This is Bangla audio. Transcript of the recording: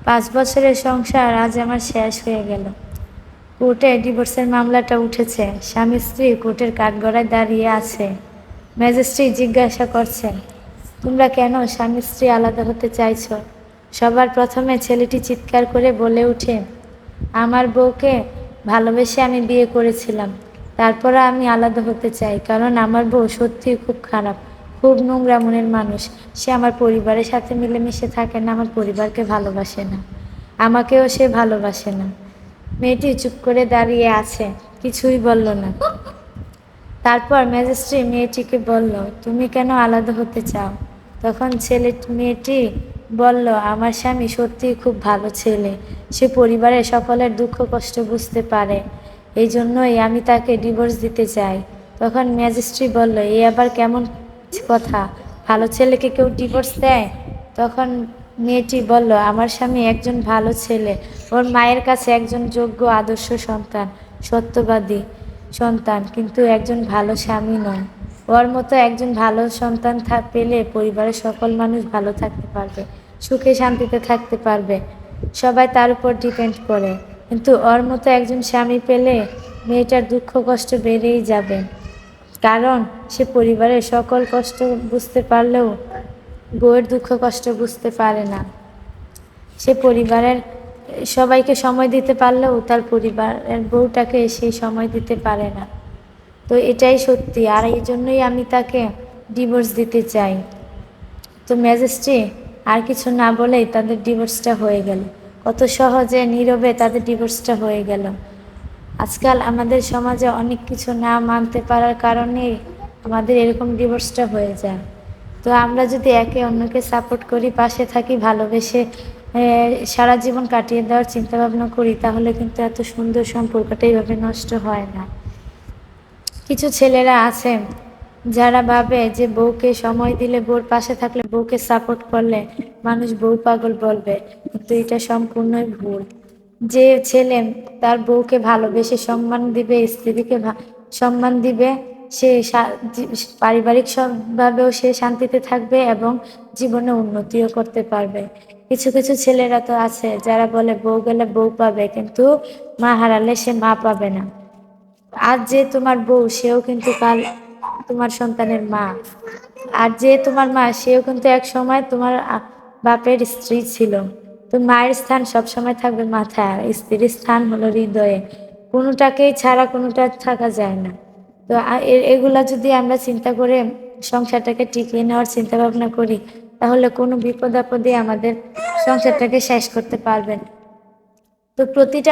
5 বছরের সংসার আজ আমার শেষ হয়ে গেল। কোর্টে ডিভোর্সের মামলাটা উঠেছে। স্বামী স্ত্রী কোর্টের কাঠগড়ায় দাঁড়িয়ে আছে। ম্যাজিস্ট্রেট জিজ্ঞাসা করছেন, তোমরা কেন স্বামী স্ত্রী আলাদা হতে চাইছ? সবার প্রথমে ছেলেটি চিৎকার করে বলে ওঠে, আমার বউকে ভালোবেসে আমি বিয়ে করেছিলাম, তারপরে আমি আলাদা হতে চাই, কারণ আমার বউ সত্যিই খুব খারাপ, খুব নোংরা মনের মানুষ। সে আমার পরিবারের সাথে মিলেমিশে থাকে না, আমার পরিবারকে ভালোবাসে না, আমাকেও সে ভালোবাসে না। মেয়েটি চুপ করে দাঁড়িয়ে আছে, কিছুই বলল না। তারপর ম্যাজিস্ট্রেট মেয়েটিকে বলল, তুমি কেন আলাদা হতে চাও? তখন মেয়েটি বলল, আমার স্বামী সত্যিই খুব ভালো ছেলে, সে পরিবারের সকলের দুঃখ কষ্ট বুঝতে পারে, এই জন্যই আমি তাকে ডিভোর্স দিতে চাই। তখন ম্যাজিস্ট্রেট বলল, এ আবার কেমন কথা, ভালো ছেলেকে কেউ ডিভোর্স দেয়? তখন মেয়েটি বলল, আমার স্বামী একজন ভালো ছেলে, ওর মায়ের কাছে একজন যোগ্য আদর্শ সন্তান, সত্যবাদী সন্তান, কিন্তু একজন ভালো স্বামী নয়। ওর মতো একজন ভালো সন্তান পেলে পরিবারের সকল মানুষ ভালো থাকতে পারবে, সুখে শান্তিতে থাকতে পারবে, সবাই তার উপর ডিপেন্ড করে। কিন্তু ওর মতো একজন স্বামী পেলে মেয়েটার দুঃখ কষ্ট বেড়েই যাবে, কারণ সে পরিবারের সকল কষ্ট বুঝতে পারলেও বউয়ের দুঃখ কষ্ট বুঝতে পারে না। সে পরিবারের সবাইকে সময় দিতে পারলেও তার পরিবারের বউটাকে সেই সময় দিতে পারে না। তো এটাই সত্যি, আর এই জন্যই আমি তাকে ডিভোর্স দিতে চাই। তো ম্যাজিস্ট্রেট আর কিছু না বলেই তাদের ডিভোর্সটা হয়ে গেল। কত সহজে নীরবে তাদের ডিভোর্সটা হয়ে গেল। আজকাল আমাদের সমাজে অনেক কিছু না মানতে পারার কারণেই আমাদের এরকম ডিভোর্সটা হয়ে যায়। তো আমরা যদি একে অন্যকে সাপোর্ট করি, পাশে থাকি, ভালোবেসে সারা জীবন কাটিয়ে দেওয়ার চিন্তাভাবনা করি, তাহলে কিন্তু এত সুন্দর সম্পর্কটা এইভাবে নষ্ট হয় না। কিছু ছেলেরা আছেন যারা ভাবে যে বউকে সময় দিলে, বউর পাশে থাকলে, বউকে সাপোর্ট করলে মানুষ বউ পাগল বলবে, কিন্তু এটা সম্পূর্ণই ভুল। যে ছেলে তার বউকে ভালোবেসে সম্মান দিবে, স্ত্রীকে সম্মান দিবে, সে পারিবারিক ভাবেও সে শান্তিতে থাকবে এবং জীবনে উন্নতিও করতে পারবে। কিছু কিছু ছেলেরা তো আছে যারা বলে বউ গেলে বউ পাবে, কিন্তু মা হারালে সে মা পাবে না। আজ যে তোমার বউ, সেও কিন্তু কাল তোমার সন্তানের মা। আর যে তোমার মা, সেও কিন্তু এক সময় তোমার বাপের স্ত্রী ছিল। তো মায়ের স্থান সবসময় থাকবে মাথায়, আর স্ত্রীর স্থান হলো হৃদয়ে। কোনোটাকেই ছাড়া কোনোটা থাকা যায় না। তো এগুলা যদি আমরা চিন্তা করে সংসারটাকে টিকিয়ে নেওয়ার চিন্তা ভাবনা করি, তাহলে কোনো বিপদ আপদে আমাদের সংসারটাকে শেষ করতে পারবেন। তো প্রতিটা